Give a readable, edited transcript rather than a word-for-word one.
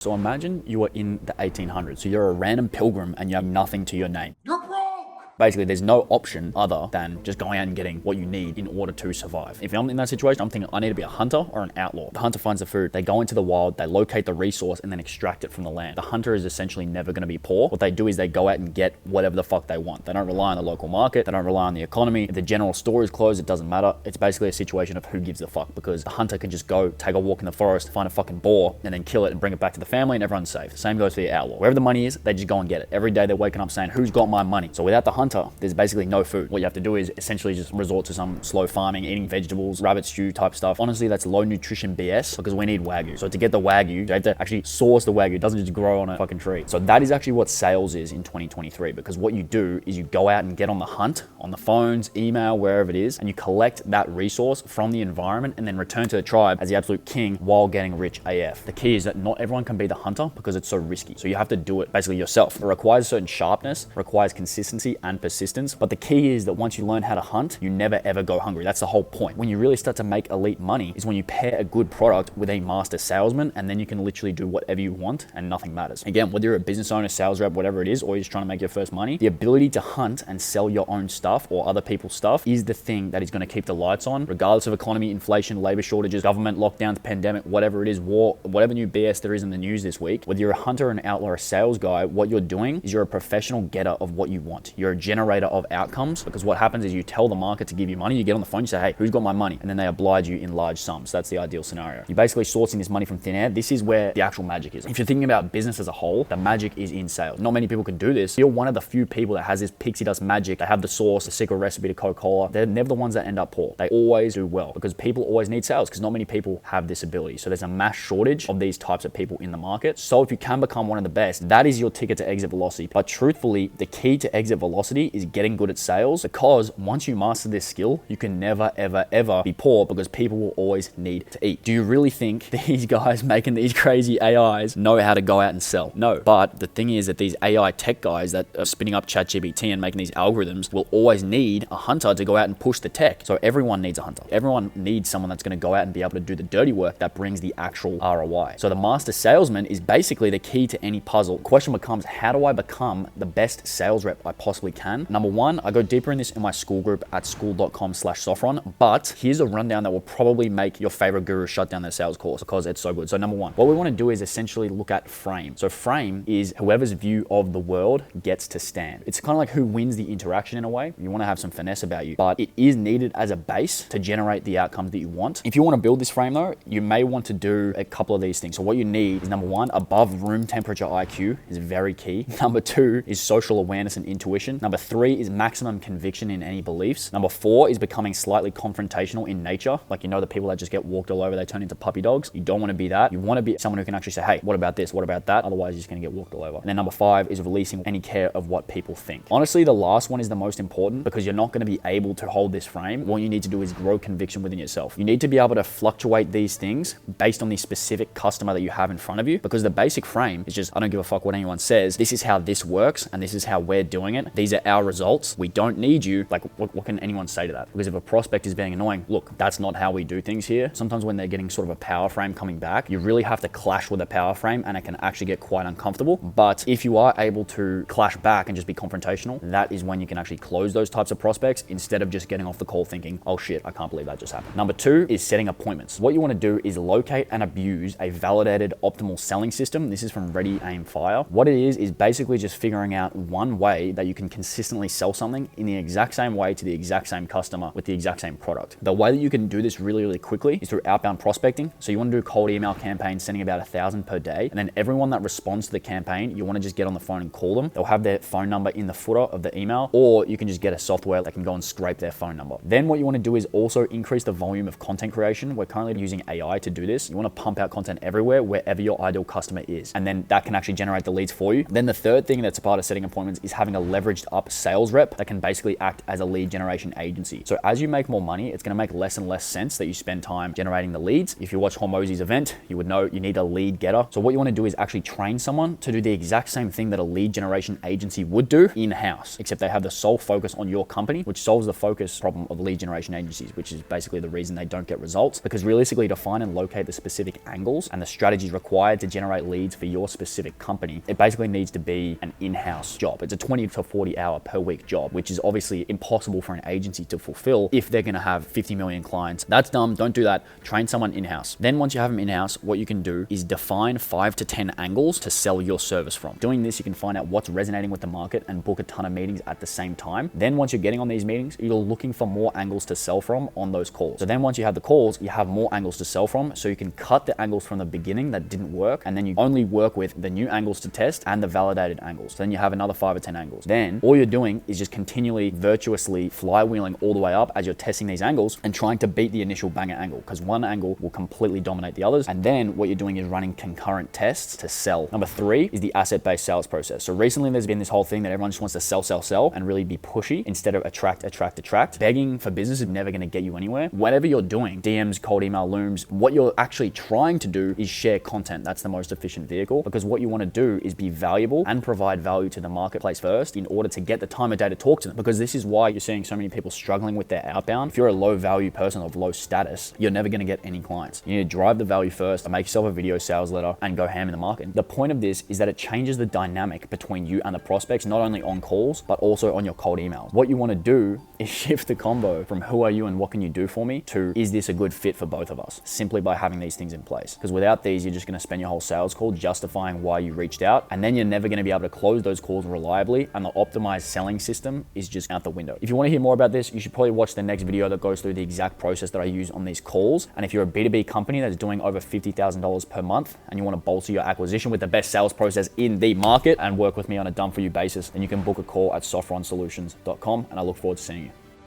So imagine you are in the 1800s. So you're a random pilgrim and you have nothing to your name. You're broke! Basically, there's no option other than just going out and getting what you need in order to survive. If I'm in that situation, I'm thinking I need to be a hunter or an outlaw. The hunter finds the food, they go into the wild, they locate the resource and then extract it from the land. The hunter is essentially never going to be poor. What they do is they go out and get whatever the fuck they want. They don't rely on the local market. They don't rely on the economy. If the general store is closed, it doesn't matter. It's basically a situation of who gives a fuck, because the hunter can just go take a walk in the forest, find a fucking boar and then kill it and bring it back to the family and everyone's safe. The same goes for the outlaw. Wherever the money is, they just go and get it. Every day they're waking up saying, who's got my money? So without the hunter, there's basically no food. What you have to do is essentially just resort to some slow farming, eating vegetables, rabbit stew type stuff. Honestly, that's low nutrition BS because we need Wagyu. So to get the Wagyu, you have to actually source the Wagyu. It doesn't just grow on a fucking tree. So that is actually what sales is in 2023, because what you do is you go out and get on the hunt, on the phones, email, wherever it is, and you collect that resource from the environment and then return to the tribe as the absolute king while getting rich AF. The key is that not everyone can be the hunter because it's so risky. So you have to do it basically yourself. It requires certain sharpness, requires consistency and persistence. But the key is that once you learn how to hunt, you never ever go hungry. That's the whole point. When you really start to make elite money is when you pair a good product with a master salesman, and then you can literally do whatever you want and nothing matters. Again, whether you're a business owner, sales rep, whatever it is, or you're just trying to make your first money, the ability to hunt and sell your own stuff or other people's stuff is the thing that is going to keep the lights on, regardless of economy, inflation, labor shortages, government lockdowns, pandemic, whatever it is, war, whatever new BS there is in the news this week. Whether you're a hunter, an outlaw, or a sales guy, what you're doing is you're a professional getter of what you want. You're a generator of outcomes, because what happens is you tell the market to give you money, you get on the phone, you say, hey, who's got my money? And then they oblige you in large sums. That's the ideal scenario. You're basically sourcing this money from thin air. This is where the actual magic is. If you're thinking about business as a whole, the magic is in sales. Not many people can do this. You're one of the few people that has this pixie dust magic. They have the sauce, the secret recipe to Coca-Cola. They're never the ones that end up poor. They always do well because people always need sales, because not many people have this ability. So there's a mass shortage of these types of people in the market. So if you can become one of the best, that is your ticket to exit velocity. But truthfully, the key to exit velocity is getting good at sales, because once you master this skill, you can never, ever, ever be poor, because people will always need to eat. Do you really think these guys making these crazy AIs know how to go out and sell? No. But the thing is that these AI tech guys that are spinning up ChatGPT and making these algorithms will always need a hunter to go out and push the tech. So everyone needs a hunter. Everyone needs someone that's going to go out and be able to do the dirty work that brings the actual ROI. So the master salesman is basically the key to any puzzle. The question becomes, how do I become the best sales rep I possibly can? Number one, I go deeper in this in my school group at school.com/Sophron, but here's a rundown that will probably make your favorite guru shut down their sales course because it's so good. So number one, what we want to do is essentially look at frame. So frame is whoever's view of the world gets to stand. It's kind of like who wins the interaction in a way. You want to have some finesse about you, but it is needed as a base to generate the outcomes that you want. If you want to build this frame though, you may want to do a couple of these things. So what you need is, number one, above room temperature IQ is very key. Number two is social awareness and intuition. Number three is maximum conviction in any beliefs. Number four is becoming slightly confrontational in nature. Like, you know, the people that just get walked all over, they turn into puppy dogs. You don't want to be that. You want to be someone who can actually say, hey, what about this? What about that? Otherwise, you're just going to get walked all over. And then number five is releasing any care of what people think. Honestly, the last one is the most important, because you're not going to be able to hold this frame. What you need to do is grow conviction within yourself. You need to be able to fluctuate these things based on the specific customer that you have in front of you, because the basic frame is just, I don't give a fuck what anyone says. This is how this works, and this is how we're doing it. These are our results. We don't need you. Like, what can anyone say to that? Because if a prospect is being annoying, look, that's not how we do things here. Sometimes when they're getting sort of a power frame coming back, you really have to clash with a power frame, and it can actually get quite uncomfortable. But if you are able to clash back and just be confrontational, that is when you can actually close those types of prospects instead of just getting off the call thinking, oh shit, I can't believe that just happened. Number two is setting appointments. What you want to do is locate and abuse a validated optimal selling system. This is from Ready, Aim, Fire. What it is basically just figuring out one way that you can consistently sell something in the exact same way to the exact same customer with the exact same product. The way that you can do this really, really quickly is through outbound prospecting. So you want to do cold email campaigns, sending about 1,000 per day. And then everyone that responds to the campaign, you want to just get on the phone and call them. They'll have their phone number in the footer of the email, or you can just get a software that can go and scrape their phone number. Then what you want to do is also increase the volume of content creation. We're currently using AI to do this. You want to pump out content everywhere, wherever your ideal customer is. And then that can actually generate the leads for you. Then the third thing that's a part of setting appointments is having a leveraged up up sales rep that can basically act as a lead generation agency. So as you make more money, it's going to make less and less sense that you spend time generating the leads. If you watch Hormozi's event, you would know you need a lead getter. So what you want to do is actually train someone to do the exact same thing that a lead generation agency would do in-house, except they have the sole focus on your company, which solves the focus problem of lead generation agencies, which is basically the reason they don't get results. Because realistically, to find and locate the specific angles and the strategies required to generate leads for your specific company, it basically needs to be an in-house job. It's a 20 to 40 hour per week job, which is obviously impossible for an agency to fulfill if they're going to have 50 million clients. That's dumb. Don't do that. Train someone in-house. Then once you have them in-house, what you can do is define 5 to 10 angles to sell your service from. Doing this, you can find out what's resonating with the market and book a ton of meetings at the same time. Then once you're getting on these meetings, you're looking for more angles to sell from on those calls. So then once you have the calls, you have more angles to sell from. So you can cut the angles from the beginning that didn't work. And then you only work with the new angles to test and the validated angles. So then you have another 5 or 10 angles. Then all you're doing is just continually virtuously flywheeling all the way up as you're testing these angles and trying to beat the initial banger angle, because one angle will completely dominate the others. And then what you're doing is running concurrent tests to sell. Number 3 is the asset-based sales process. So recently there's been this whole thing that everyone just wants to sell and really be pushy instead of attract. Begging for business is never going to get you anywhere. Whatever you're doing, DMs, cold email, looms, what you're actually trying to do is share content. That's the most efficient vehicle, because what you want to do is be valuable and provide value to the marketplace first in order to get the time of day to talk to them. Because this is why you're seeing so many people struggling with their outbound. If you're a low value person of low status, you're never going to get any clients. You need to drive the value first, make yourself a video sales letter, and go ham in the market. The point of this is that it changes the dynamic between you and the prospects, not only on calls, but also on your cold emails. What you want to do is shift the combo from who are you and what can you do for me to is this a good fit for both of us, simply by having these things in place. Because without these, you're just going to spend your whole sales call justifying why you reached out, and then you're never going to be able to close those calls reliably, and the optimized selling system is just out the window. If you want to hear more about this, you should probably watch the next video that goes through the exact process that I use on these calls. And if you're a B2B company that's doing over $50,000 per month and you want to bolster your acquisition with the best sales process in the market and work with me on a done for you basis, then you can book a call at softronsolutions.com, and I look forward to seeing you.